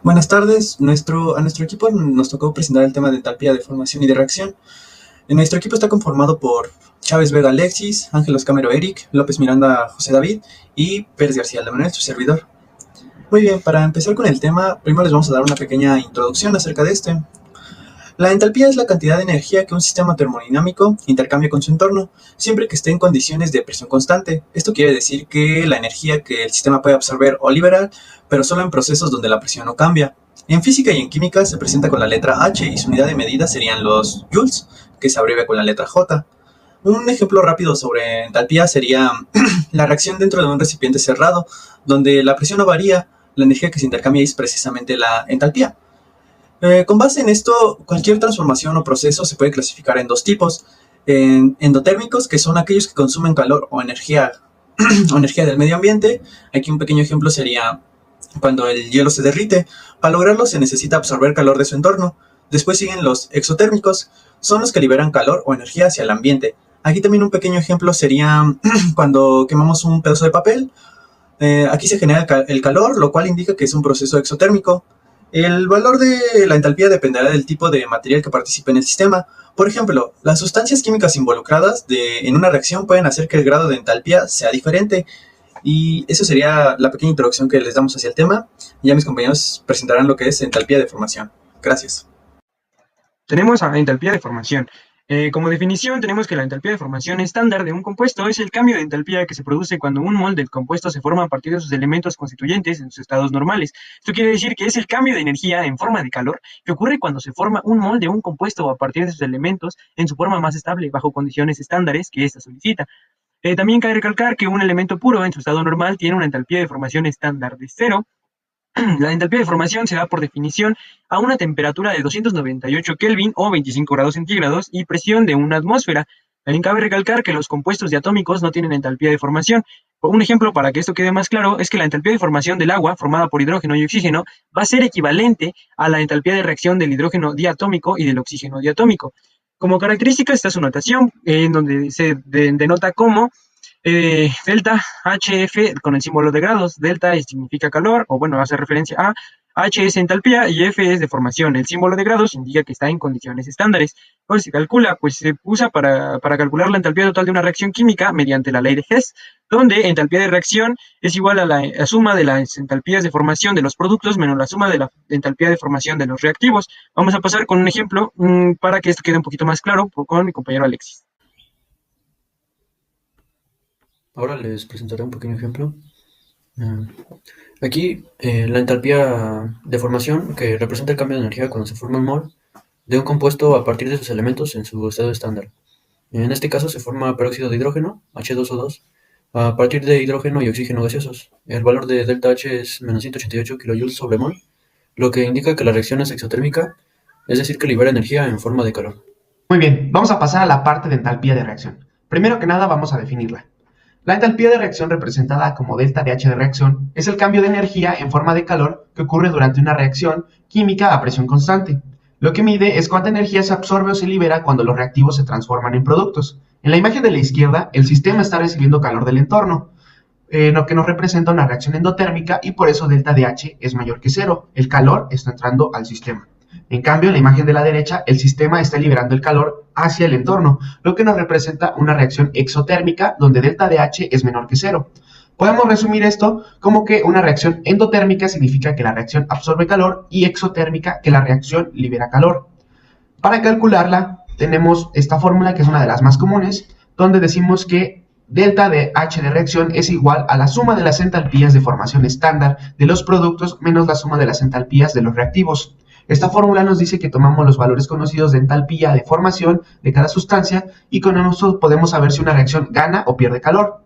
Buenas tardes. A nuestro equipo nos tocó presentar el tema de entalpía de formación y de reacción. Nuestro equipo está conformado por Chávez Vega Alexis, Ángelos Camero Eric, López Miranda José David y Pérez García Manuel, su servidor. Muy bien, para empezar con el tema, primero les vamos a dar una pequeña introducción acerca de este. La entalpía es la cantidad de energía que un sistema termodinámico intercambia con su entorno, siempre que esté en condiciones de presión constante. Esto quiere decir que la energía que el sistema puede absorber o liberar, pero solo en procesos donde la presión no cambia. En física y en química se presenta con la letra H y su unidad de medida serían los joules, que se abrevia con la letra J. Un ejemplo rápido sobre entalpía sería la reacción dentro de un recipiente cerrado, donde la presión no varía, la energía que se intercambia es precisamente la entalpía. Con base en esto, cualquier transformación o proceso se puede clasificar en dos tipos: endotérmicos, que son aquellos que consumen calor o energía, o energía del medio ambiente. Aquí un pequeño ejemplo sería cuando el hielo se derrite. Para lograrlo se necesita absorber calor de su entorno. Después siguen los exotérmicos, son los que liberan calor o energía hacia el ambiente. Aquí también un pequeño ejemplo sería cuando quemamos un pedazo de papel. Aquí se genera el calor, lo cual indica que es un proceso exotérmico. El valor de la entalpía dependerá del tipo de material que participe en el sistema. Por ejemplo, las sustancias químicas involucradas en una reacción pueden hacer que el grado de entalpía sea diferente. Y eso sería la pequeña introducción que les damos hacia el tema. Ya mis compañeros presentarán lo que es entalpía de formación. Gracias. Tenemos a entalpía de formación. Como definición, tenemos que la entalpía de formación estándar de un compuesto es el cambio de entalpía que se produce cuando un mol del compuesto se forma a partir de sus elementos constituyentes en sus estados normales. Esto quiere decir que es el cambio de energía en forma de calor que ocurre cuando se forma un mol de un compuesto a partir de sus elementos en su forma más estable, bajo condiciones estándares que ésta solicita. También cabe recalcar que un elemento puro en su estado normal tiene una entalpía de formación estándar de 0. La entalpía de formación se da por definición a una temperatura de 298 Kelvin o 25 grados centígrados y presión de una atmósfera. También cabe recalcar que los compuestos diatómicos no tienen entalpía de formación. Un ejemplo para que esto quede más claro es que la entalpía de formación del agua, formada por hidrógeno y oxígeno, va a ser equivalente a la entalpía de reacción del hidrógeno diatómico y del oxígeno diatómico. Como característica está su notación, en donde se denota como delta HF con el símbolo de grados. Delta significa calor, o bueno, hace referencia a H es entalpía y F es de formación. El símbolo de grados indica que está en condiciones estándares. Entonces se calcula, pues se usa para calcular la entalpía total de una reacción química mediante la ley de Hess, donde entalpía de reacción es igual a la suma de las entalpías de formación de los productos menos la suma de la entalpía de formación de los reactivos. Vamos a pasar con un ejemplo para que esto quede un poquito más claro con mi compañero Alexis. Ahora les presentaré un pequeño ejemplo. Aquí la entalpía de formación, que representa el cambio de energía cuando se forma un mol de un compuesto a partir de sus elementos en su estado estándar. En este caso se forma peróxido de hidrógeno, H2O2, a partir de hidrógeno y oxígeno gaseosos. El valor de delta H es menos 188 kJ sobre mol, lo que indica que la reacción es exotérmica, es decir, que libera energía en forma de calor. Muy bien, vamos a pasar a la parte de entalpía de reacción. Primero que nada vamos a definirla. La entalpía de reacción, representada como delta de H de reacción, es el cambio de energía en forma de calor que ocurre durante una reacción química a presión constante. Lo que mide es cuánta energía se absorbe o se libera cuando los reactivos se transforman en productos. En la imagen de la izquierda, el sistema está recibiendo calor del entorno, lo que nos representa una reacción endotérmica, y por eso delta de H es mayor que 0. El calor está entrando al sistema. En cambio, en la imagen de la derecha, el sistema está liberando el calor hacia el entorno, lo que nos representa una reacción exotérmica, donde delta de H es menor que 0. Podemos resumir esto como que una reacción endotérmica significa que la reacción absorbe calor, y exotérmica que la reacción libera calor. Para calcularla, tenemos esta fórmula, que es una de las más comunes, donde decimos que delta de H de reacción es igual a la suma de las entalpías de formación estándar de los productos menos la suma de las entalpías de los reactivos. Esta fórmula nos dice que tomamos los valores conocidos de entalpía de formación de cada sustancia, y con eso podemos saber si una reacción gana o pierde calor.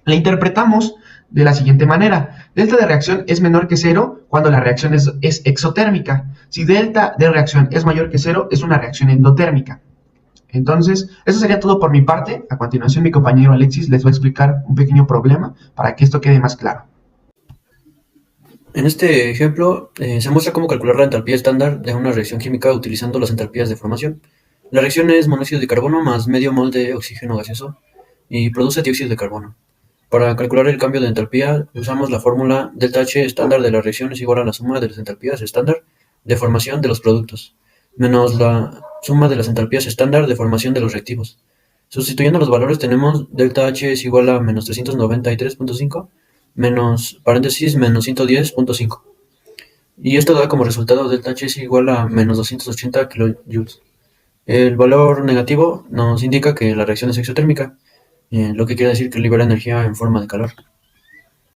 La interpretamos de la siguiente manera: delta de reacción es menor que 0 cuando la reacción es exotérmica. Si delta de reacción es mayor que 0, es una reacción endotérmica. Entonces, eso sería todo por mi parte. A continuación, mi compañero Alexis les va a explicar un pequeño problema para que esto quede más claro. En este ejemplo se muestra cómo calcular la entalpía estándar de una reacción química utilizando las entalpías de formación. La reacción es monóxido de carbono más medio mol de oxígeno gaseoso y produce dióxido de carbono. Para calcular el cambio de entalpía usamos la fórmula ΔH estándar de la reacción es igual a la suma de las entalpías estándar de formación de los productos, menos la suma de las entalpías estándar de formación de los reactivos. Sustituyendo los valores tenemos ΔH es igual a menos 393.5 menos paréntesis menos 110.5. Y esto da como resultado ΔH es igual a menos 280 kilojoules. El valor negativo nos indica que la reacción es exotérmica, lo que quiere decir que libera energía en forma de calor.